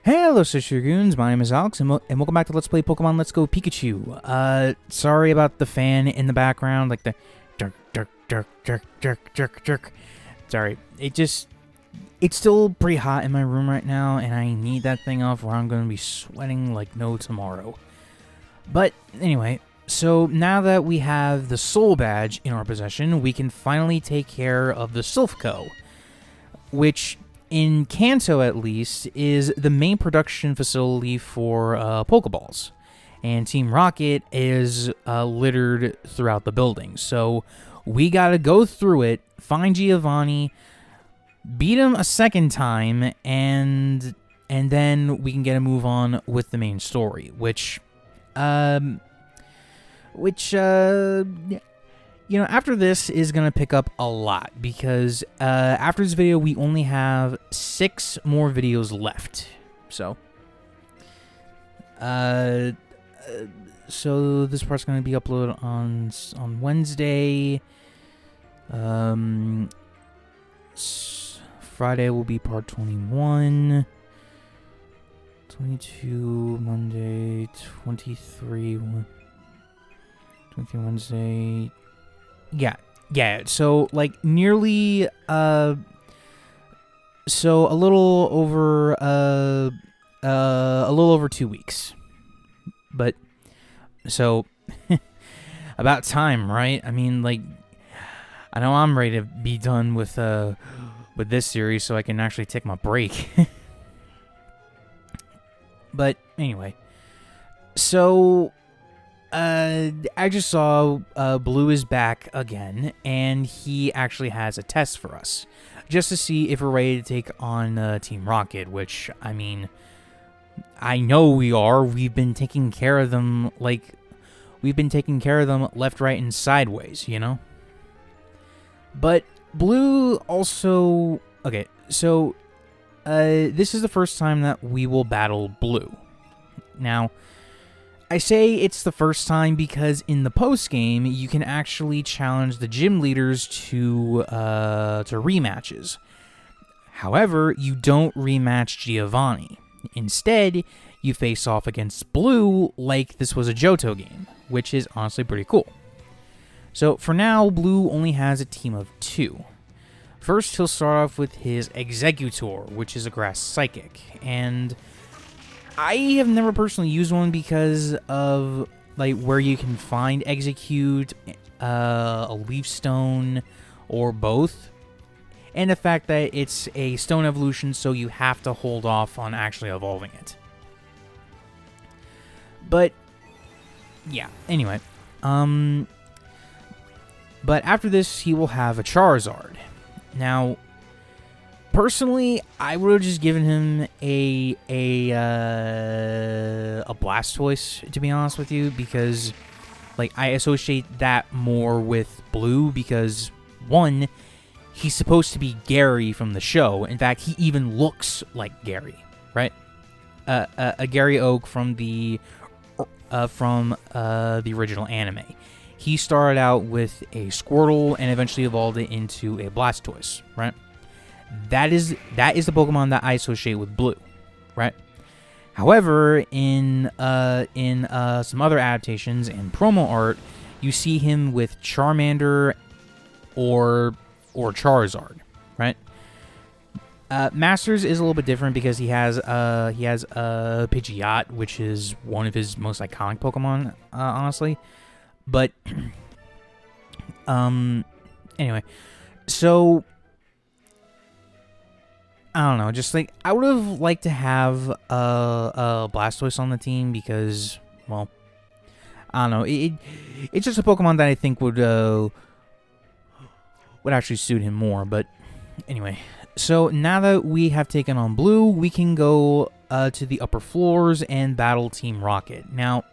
Hello, Sister Goons. My name is Alex, and welcome back to Let's Play Pokemon Let's Go Pikachu. Sorry about the fan in the background, like the jerk, jerk, jerk, jerk, jerk, jerk, jerk. Sorry, it's still pretty hot in my room right now, and I need that thing off or I'm going to be sweating like no tomorrow. But anyway, so now that we have the Soul Badge in our possession, we can finally take care of the Silph Co., which, in Kanto at least, is the main production facility for Pokeballs. And Team Rocket is littered throughout the building. So we gotta go through it, find Giovanni, beat him a second time, and then we can get a move on with the main story, which you know, after this is going to pick up a lot, because after this video, we only have 6 more videos left. So this part's going to be uploaded on Wednesday. Friday will be part 21. 22, Monday, 23, 23 Wednesday. Yeah, so, like, nearly, so a little over 2 weeks. But, so, about time, right? I mean, like, I know I'm ready to be done with this series so I can actually take my break. But, anyway, so I just saw Blue is back again, and he actually has a test for us, just to see if we're ready to take on Team Rocket, which, I mean, I know we are. We've been taking care of them, left, right, and sideways, you know? But Blue also... Okay, so this is the first time that we will battle Blue. Now, I say it's the first time because in the post-game, you can actually challenge the gym leaders to rematches. However, you don't rematch Giovanni. Instead, you face off against Blue like this was a Johto game, which is honestly pretty cool. So, for now, Blue only has a team of 2. First, he'll start off with his Executor, which is a Grass Psychic, and I have never personally used one because of, like, where you can find Execute, a Leaf Stone, or both, and the fact that it's a Stone evolution, so you have to hold off on actually evolving it. But, yeah, anyway, but after this, he will have a Charizard. Now, personally, I would have just given him a Blastoise, to be honest with you, because, like, I associate that more with Blue because, one, he's supposed to be Gary from the show. In fact, he even looks like Gary, right? A Gary Oak from the original anime. He started out with a Squirtle and eventually evolved it into a Blastoise, right? That is the Pokemon that I associate with Blue, right? However, in some other adaptations and promo art, you see him with Charmander or Charizard, right? Masters is a little bit different because he has Pidgeot, which is one of his most iconic Pokemon, honestly. But anyway, so I don't know, just like I would have liked to have a Blastoise on the team because, well, I don't know, it's just a Pokemon that I think would actually suit him more. But anyway, so now that we have taken on Blue, we can go to the upper floors and battle Team Rocket. Now,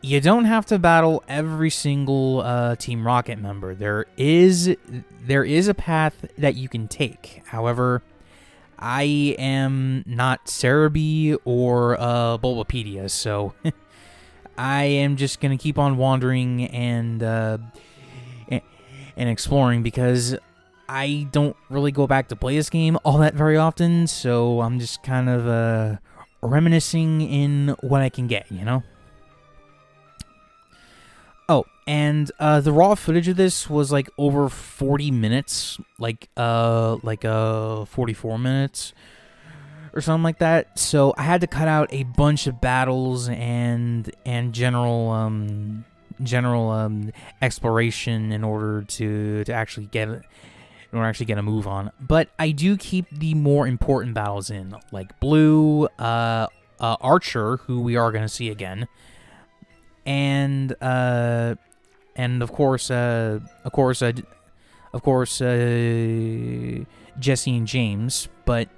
you don't have to battle every single Team Rocket member. There is a path that you can take. However, I am not Cerebi or Bulbapedia, so I am just gonna keep on wandering and exploring because I don't really go back to play this game all that very often, so I'm just kind of reminiscing in what I can get, you know? Oh, and the raw footage of this was like over 40 minutes, like 44 minutes or something like that. So I had to cut out a bunch of battles and general exploration in order to actually get a move on. But I do keep the more important battles in, like Blue, Archer, who we are going to see again, and of course Jesse and James, but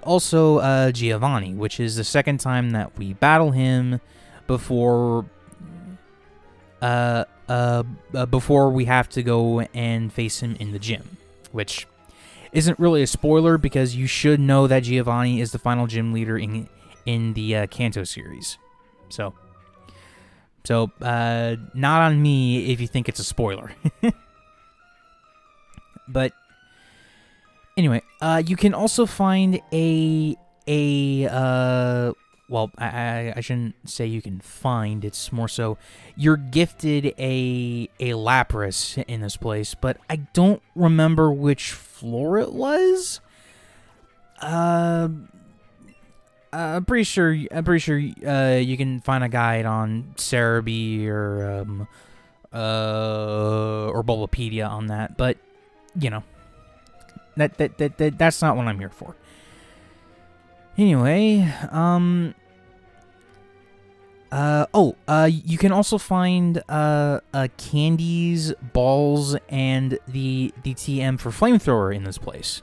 also Giovanni, which is the second time that we battle him before we have to go and face him in the gym, which isn't really a spoiler because you should know that Giovanni is the final gym leader in the Kanto series. So not on me if you think it's a spoiler. But anyway, you can also find well, I shouldn't say you can find. It's more so you're gifted a Lapras in this place, but I don't remember which floor it was. I'm pretty sure you can find a guide on Cerebi or Bulbapedia on that, but you know that's not what I'm here for. Anyway, you can also find candies, balls, and the TM for Flamethrower in this place,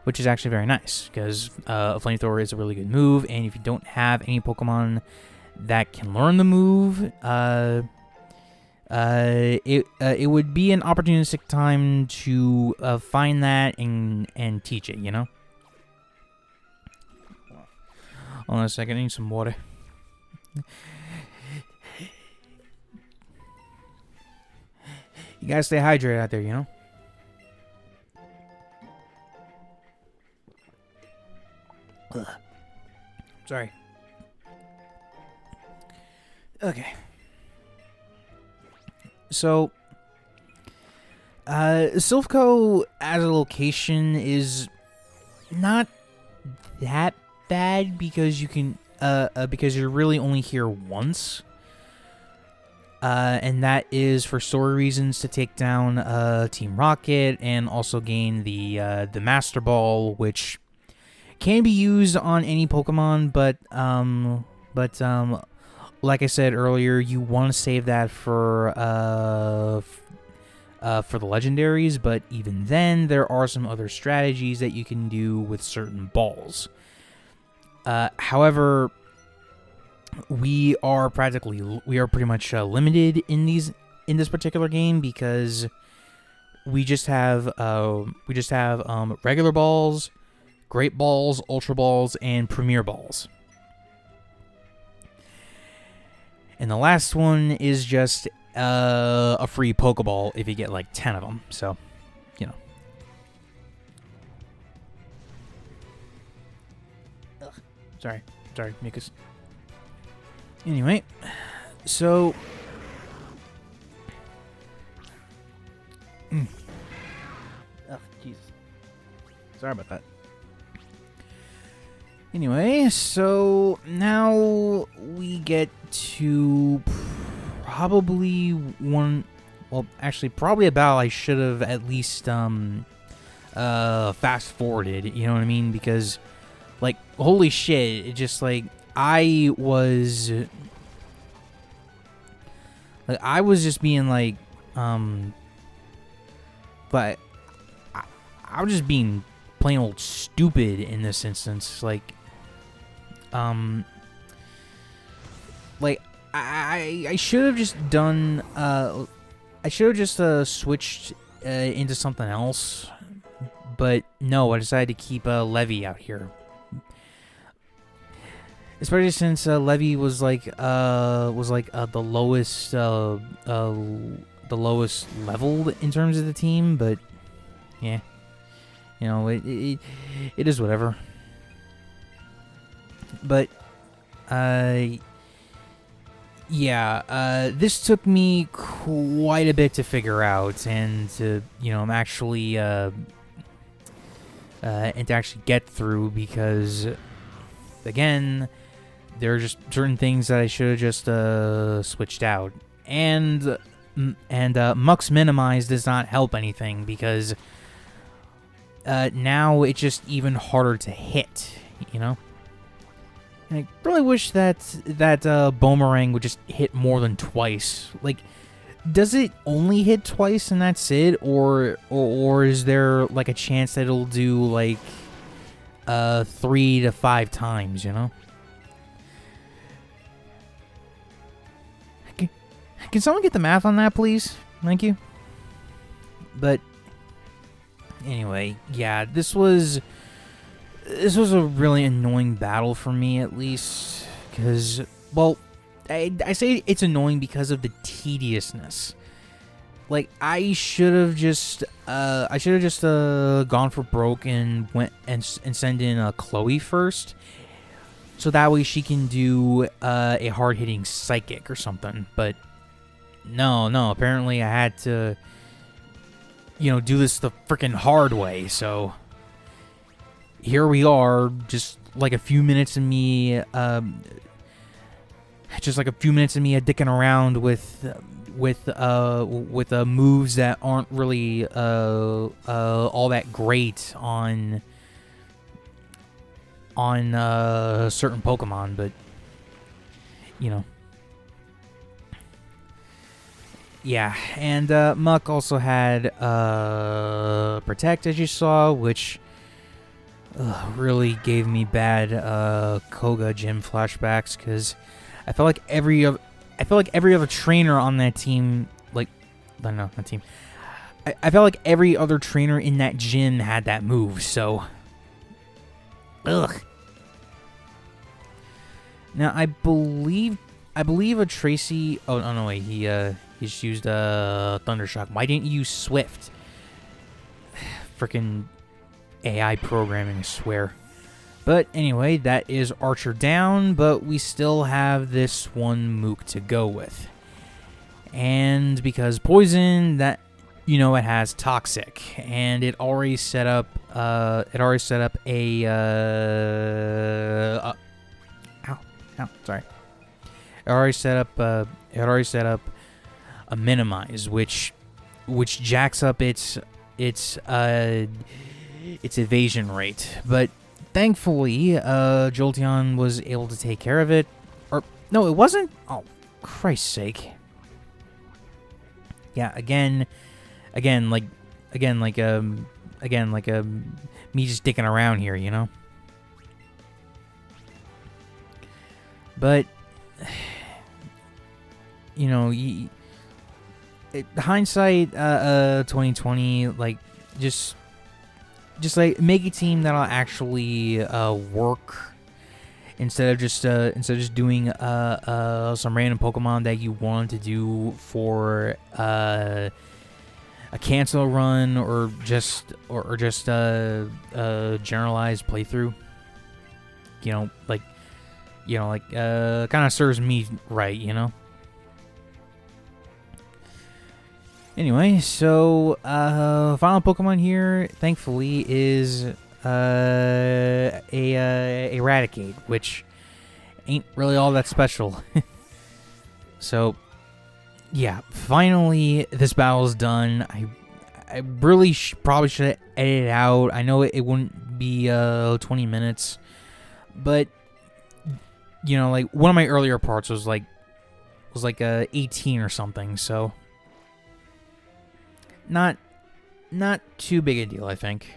which is actually very nice because a Flamethrower is a really good move, and if you don't have any Pokemon that can learn the move, it would be an opportunistic time to find that and teach it, you know? Hold on a second, I need some water. You gotta stay hydrated out there, you know? Ugh. Sorry. Okay. So, Silph as a location is not that bad because you can because you're really only here once, and that is for story reasons to take down Team Rocket and also gain the Master Ball, which can be used on any Pokemon, but like I said earlier, you want to save that for the legendaries. But even then, there are some other strategies that you can do with certain balls. However, we are pretty much limited in this particular game because we just have regular balls, great balls, ultra balls, and premier balls. And the last one is just a free Pokeball if you get like 10 of them. So, you know. Ugh. Sorry, mucus. Anyway, so oh, Jesus. Sorry about that. Anyway, so now we get to probably probably a battle I should have at least fast forwarded, you know what I mean? Because like holy shit, it just like I was just being like but I was just being plain old stupid in this instance, like I should have just done I should have just switched into something else, but no, I decided to keep Levy out here, especially since Levy was like the lowest leveled in terms of the team. But yeah. You know, it is whatever. But, yeah, this took me quite a bit to figure out, and to, you know, I'm actually, and to actually get through, because, again, there are just certain things that I should have just, switched out. And Mux Minimize does not help anything, because, now it's just even harder to hit, you know? And I really wish that Boomerang would just hit more than twice. Like, does it only hit twice and that's it, or is there like a chance that it'll do like 3 to 5 times? You know. Can someone get the math on that, please? Thank you. But anyway, yeah, this was a really annoying battle for me, at least, because, well, I say it's annoying because of the tediousness. Like, I should have just gone for broke and went and send in Chloe first, so that way she can do a hard hitting psychic or something. But no, apparently I had to, you know, do this the freaking hard way. So here we are, just like a few minutes of me, dicking around with moves that aren't really all that great on certain Pokemon, but you know. Yeah, and Muck also had Protect, as you saw, which really gave me bad Koga gym flashbacks, because I felt like every other trainer on that team, like, no, not team. I felt like every other trainer in that gym had that move. So, ugh. Now I believe a Tracy. Oh no, wait, he just used Thundershock. Why didn't you use Swift? Frickin' AI programming, I swear. But anyway, that is Archer down, but we still have this one Mook to go with. And because Poison, that, you know, it has Toxic, and it already set up a sorry. It already set up a Minimize, which jacks up its evasion rate. But thankfully, Jolteon was able to take care of it. Or no, it wasn't. Oh, Christ's sake! Yeah, again, like me just dicking around here, you know. But you know, hindsight, 2020, like just like make a team that'll actually work instead of just doing some random Pokemon that you wanted to do for a cancel run or just a generalized playthrough. You know, kind of serves me right, you know. Anyway, so final Pokemon here, thankfully, is a Eradicate, which ain't really all that special. So, yeah, finally this battle's done. I really probably should have edited it out. I know it wouldn't be 20 minutes, but you know, like one of my earlier parts was like 18 or something, so not too big a deal, I think.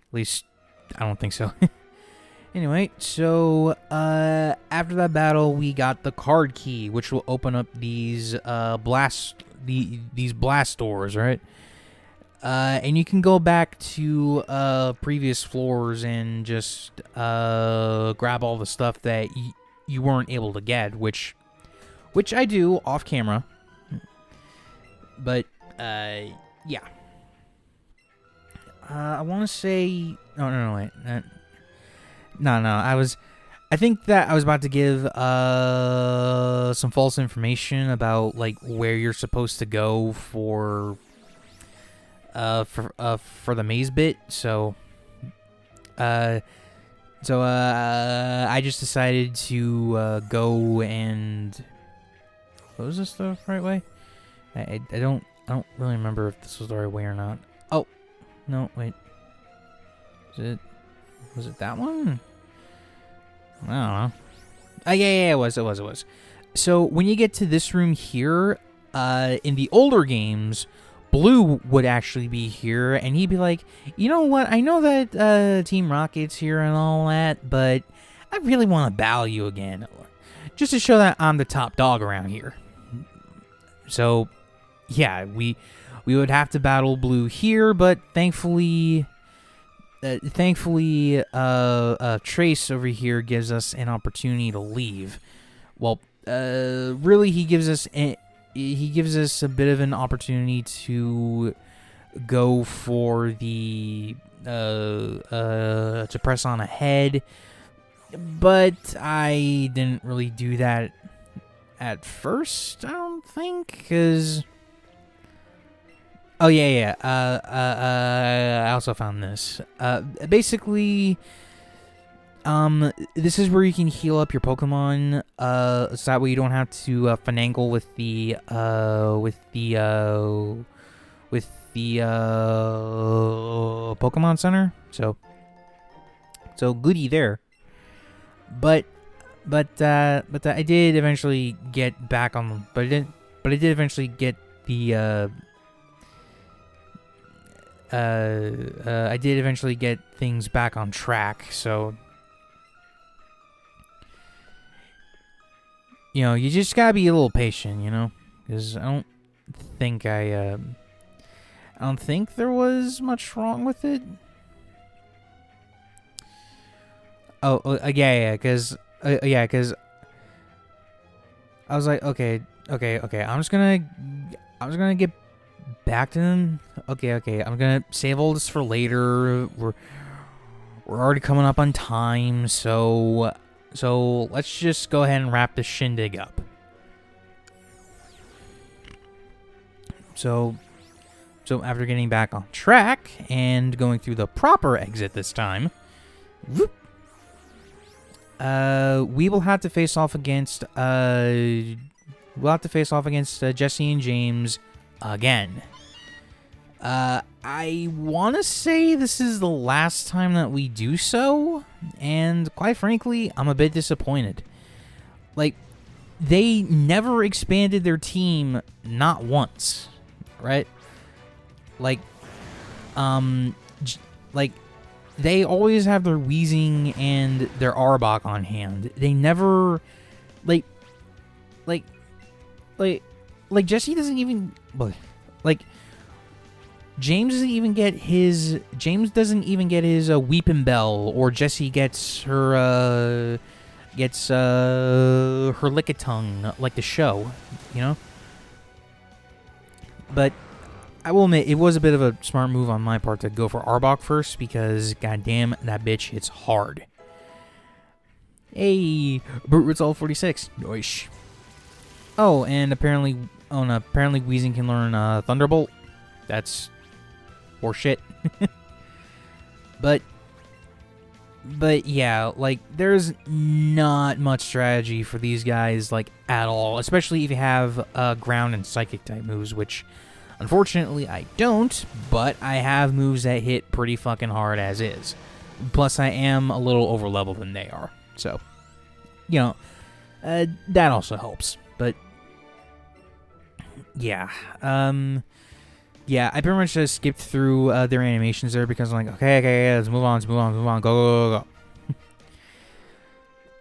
At least I don't think so. Anyway, so after that battle, we got the card key, which will open up these blast doors, right? And you can go back to previous floors and just grab all the stuff that you weren't able to get, which I do off camera. But yeah. I want to say... No, wait. No, I think that I was about to give some false information about, like, where you're supposed to go for the maze bit, so... I just decided to go and... Was this the right way? I don't really remember if this was the right way or not. Oh, no, wait. Was it that one? I don't know. Yeah, it was. So when you get to this room here, in the older games, Blue would actually be here, and he'd be like, you know what? I know that Team Rocket's here and all that, but I really want to battle you again, just to show that I'm the top dog around here. So, yeah, we would have to battle Blue here, but thankfully, Trace over here gives us an opportunity to leave. Well, really, he gives us a bit of an opportunity to go for the to press on ahead, but I didn't really do that at first, I don't think, because... Oh, yeah. I also found this. Basically, this is where you can heal up your Pokemon, so that way you don't have to finagle with the Pokemon Center. So goody there. But I did eventually get back on. But I did eventually get the. I did eventually get things back on track. So, you know, you just gotta be a little patient, you know, because I don't think there was much wrong with it. Yeah, because I was like, okay. I'm just gonna get back to them. Okay. I'm gonna save all this for later. We're already coming up on time, so let's just go ahead and wrap this shindig up. So after getting back on track and going through the proper exit this time, whoop, we will have to face off against Jesse and James again. I want to say this is the last time that we do so, and quite frankly, I'm a bit disappointed. Like, they never expanded their team, not once, right? Like, they always have their Weezing and their Arbok on hand. They never, like Jesse doesn't even, James doesn't even get his Weepin' Bell, or Jessie gets her Lickitung, like the show, you know? But I will admit, it was a bit of a smart move on my part to go for Arbok first, because goddamn, that bitch hits hard. Hey, Brute Result 46. Nice. Oh, and apparently Weezing can learn Thunderbolt. That's horseshit. But yeah, like, there's not much strategy for these guys, like, at all. Especially if you have ground and psychic type moves, which unfortunately I don't, but I have moves that hit pretty fucking hard as is. Plus I am a little over level than they are. So, you know, that also helps. But yeah, yeah, I pretty much just skipped through their animations there because I'm like, okay, let's move on, go.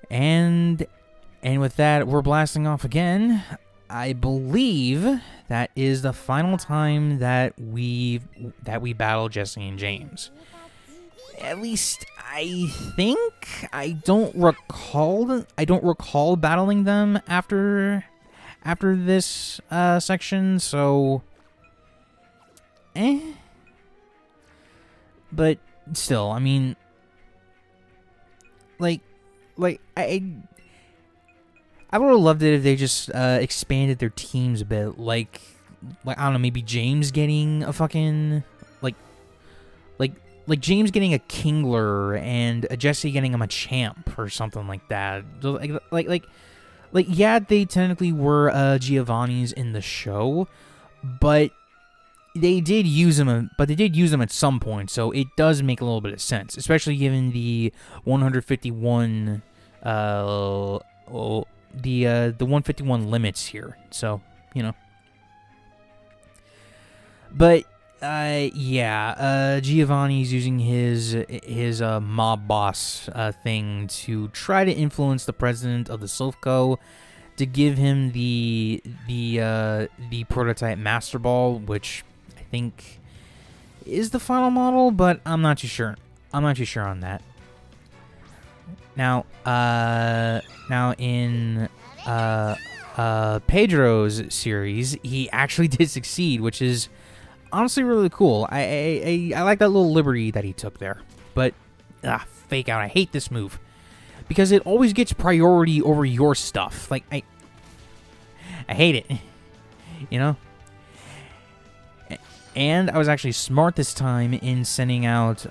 And with that, we're blasting off again. I believe that is the final time that we battle Jesse and James. At least I think. I don't recall battling them after this section, so But still, I mean, like I would have loved it if they just expanded their teams a bit. Like I don't know, maybe James getting a fucking like James getting a Kingler and Jesse getting him a champ or something like that. Like yeah, they technically were Giovanni's in the show, but they did use them. But they did use them at some point, so it does make a little bit of sense, especially given the 151 the 151 limits here. So but. Giovanni's using his mob boss thing to try to influence the president of the Silph Co. to give him the prototype Master Ball, which I think is the final model, but I'm not too sure. I'm not too sure on that. Now in Pedro's series, he actually did succeed, which is honestly really cool. I like that little liberty that he took there. But, fake out. I hate this move. Because it always gets priority over your stuff. Like, I hate it. And I was actually smart this time in sending out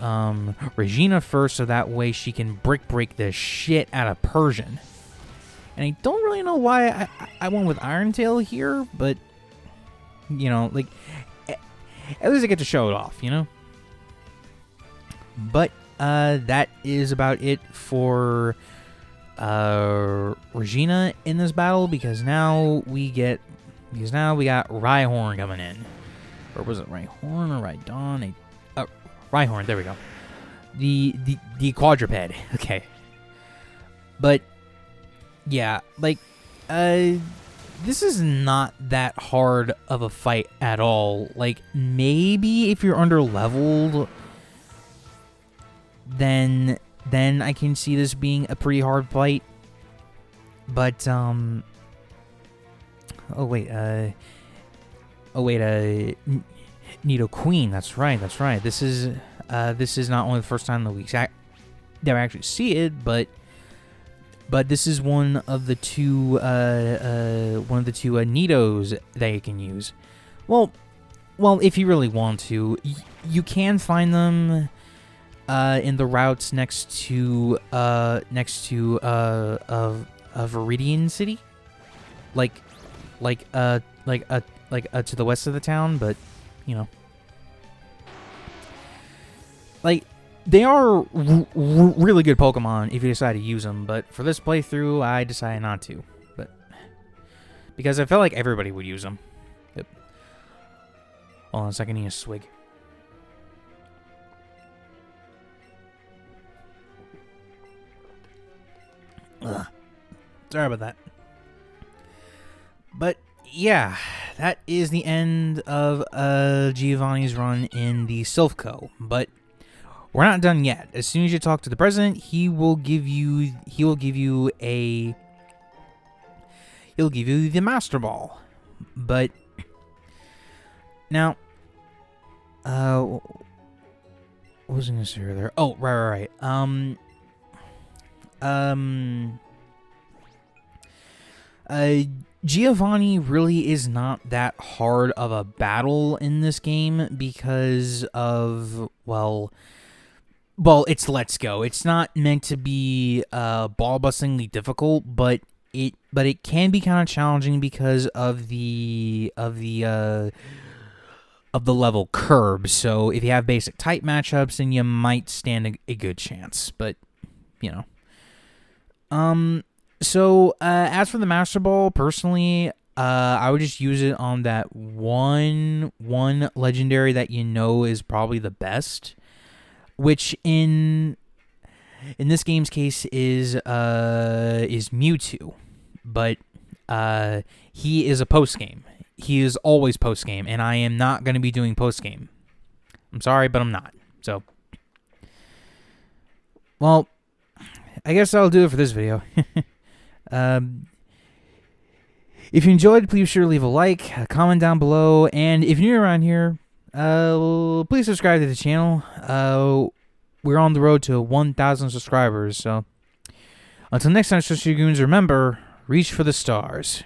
Regina first, so that way she can break the shit out of Persian. And I don't really know why I went with Iron Tail here, but, like... At least I get to show it off, But that is about it for Regina in this battle, because now we got Rhyhorn coming in. Or was it Rhyhorn or Rhydon? Rhyhorn, there we go. The quadruped. Okay. But yeah, like this is not that hard of a fight at all. Like, maybe if you're under-leveled, then I can see this being a pretty hard fight. But, Nido Queen, that's right. This is not only the first time that we actually see it, but this is one of the two Nidos that you can use. Well, if you really want to, you can find them in the routes next to Viridian City, like to the west of the town. But like. They are really good Pokemon if you decide to use them, but for this playthrough, I decided not to. But because I felt like everybody would use them. Yep. Hold on a second, I need a swig. Ugh. Sorry about that. But yeah, that is the end of Giovanni's run in the Silph Co. But we're not done yet. As soon as you talk to the president, he'll give you the Master Ball. But now, what was I gonna say earlier? Oh, right. Giovanni really is not that hard of a battle in this game because of, well, it's Let's Go. It's not meant to be ball-bustingly difficult, but it can be kind of challenging because of the level curb. So if you have basic type matchups, then you might stand a good chance. But So as for the Master Ball, personally, I would just use it on that one legendary that is probably the best. Which in this game's case is Mewtwo, but he is a post game. He is always post game, and I am not going to be doing post game. I'm sorry, but I'm not. So, well, I guess I'll do it for this video. If you enjoyed, please be sure to leave a like, a comment down below, and if you're new around here, please subscribe to the channel. We're on the road to 1,000 subscribers, so until next time, Strategy Goons, remember, reach for the stars.